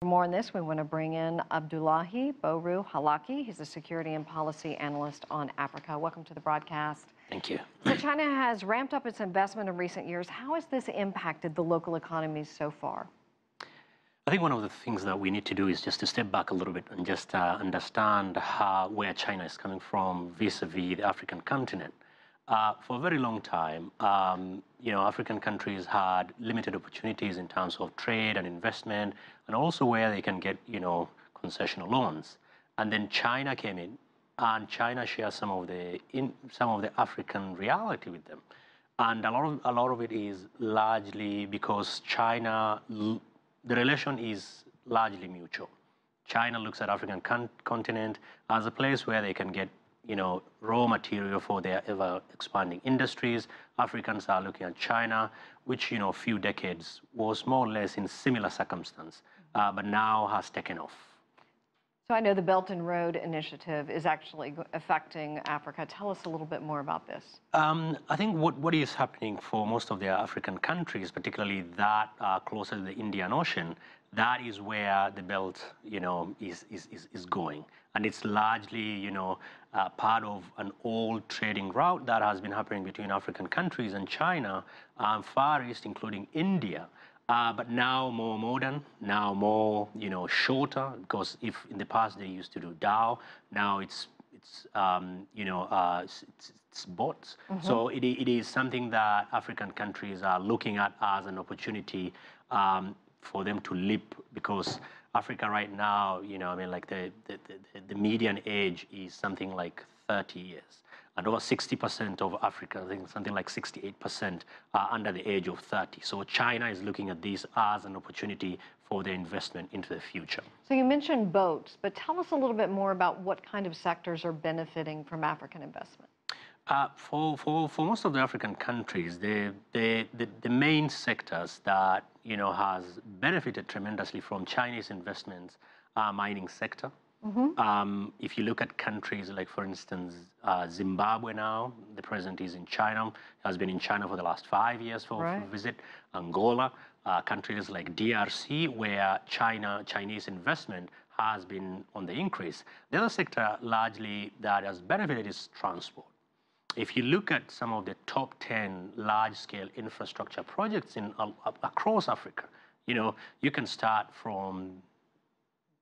For more on this, we want to bring in Abdullahi Boru Halakhe. He's a security and policy analyst on Africa. Welcome to the broadcast. Thank you. So China has ramped up its investment in recent years. How has this impacted the local economies so far? I think one of the things that we need to do is just to step back a little bit and just understand where China is coming from vis-a-vis the African continent. For a very long time, African countries had limited opportunities in terms of trade and investment, and also where they can get, concessional loans. And then China came in, and China shares some of the African reality with them. And a lot of it is largely because China, the relation is largely mutual. China looks at African continent as a place where they can get raw material for their ever-expanding industries. Africans are looking at China, which, a few decades was more or less in similar circumstance, but now has taken off. So I know the Belt and Road Initiative is actually affecting Africa. Tell us a little bit more about this. I think what is happening for most of the African countries, particularly that are closer to the Indian Ocean, that is where the belt, is going. And it's largely, part of an old trading route that has been happening between African countries and China, Far East, including India. But now more modern, now more, shorter, because if in the past they used to do dhow, now it's boats. Mm-hmm. So it is something that African countries are looking at as an opportunity for them to leap, because Africa right now, the median age is something like 30 years. And over 60% of Africa, I think something like 68%, are under the age of 30. So China is looking at this as an opportunity for their investment into the future. So you mentioned boats, but tell us a little bit more about what kind of sectors are benefiting from African investment. For most of the African countries, the main sectors that has benefited tremendously from Chinese investments are mining sector. Mm-hmm. If you look at countries like, for instance, Zimbabwe now, the president is in China, has been in China for the last 5 years for a visit. Angola, countries like DRC, where Chinese investment has been on the increase. The other sector largely that has benefited is transport. If you look at some of the top 10 large-scale infrastructure projects across Africa, you can start from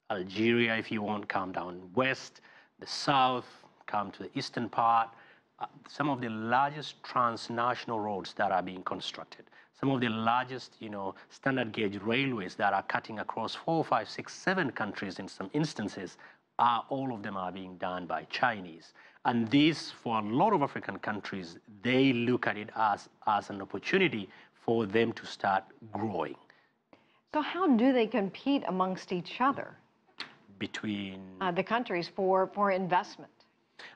Algeria if you want, come down west, the south, come to the eastern part. Some of the largest transnational roads that are being constructed, some of the largest, standard gauge railways that are cutting across 4, 5, 6, 7 countries in some instances, all of them are being done by Chinese. And this, for a lot of African countries, they look at it as an opportunity for them to start growing. So how do they compete amongst each other? Between the countries for investment?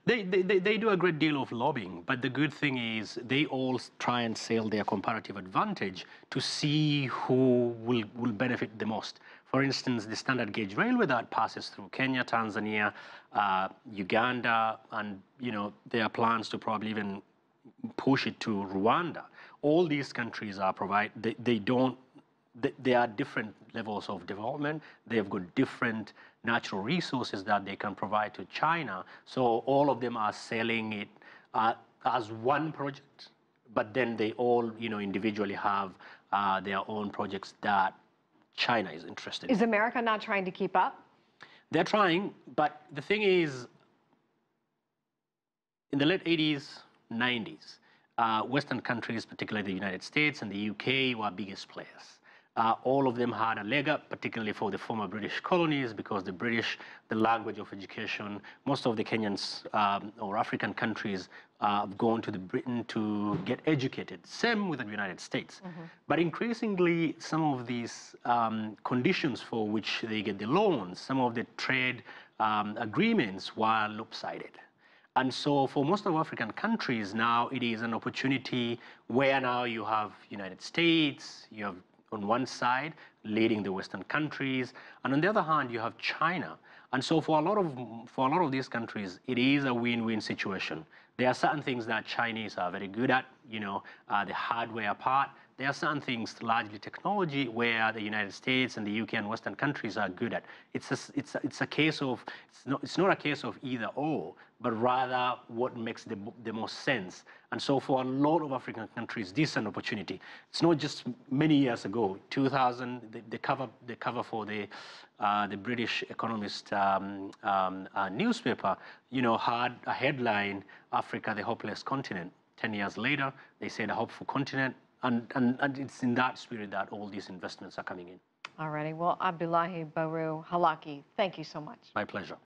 They do a great deal of lobbying, but the good thing is they all try and sell their comparative advantage to see who will benefit the most. For instance, the standard gauge railway that passes through Kenya, Tanzania, Uganda, and there are plans to probably even push it to Rwanda. All these countries are they are different levels of development. They've got different natural resources that they can provide to China. So all of them are selling it as one project, but then they all, individually have their own projects that China is interested in. Is America not trying to keep up? They're trying, but the thing is, in the late 80s, 90s, Western countries, particularly the United States and the UK, were biggest players. All of them had a leg up, particularly for the former British colonies, because the British, the language of education, most of the Kenyans or African countries have gone to Britain to get educated. Same with the United States. Mm-hmm. But increasingly, some of these conditions for which they get the loans, some of the trade agreements were lopsided. And so for most of African countries now, it is an opportunity where now you have United States, you have on one side, leading the Western countries, and on the other hand, you have China. And so for a lot of these countries, it is a win-win situation. There are certain things that Chinese are very good at, the hardware part, there are certain things, largely technology, where the United States and the UK and Western countries are good at. It's a case of, it's not a case of either or, but rather what makes the most sense. And so for a lot of African countries, this is an opportunity. It's not just many years ago, 2000, the cover for the British Economist newspaper, had a headline, Africa, the hopeless continent. 10 years later, they said a hopeful continent. And it's in that spirit that all these investments are coming in. All righty. Well, Abdullahi Boru Halakhe, thank you so much. My pleasure.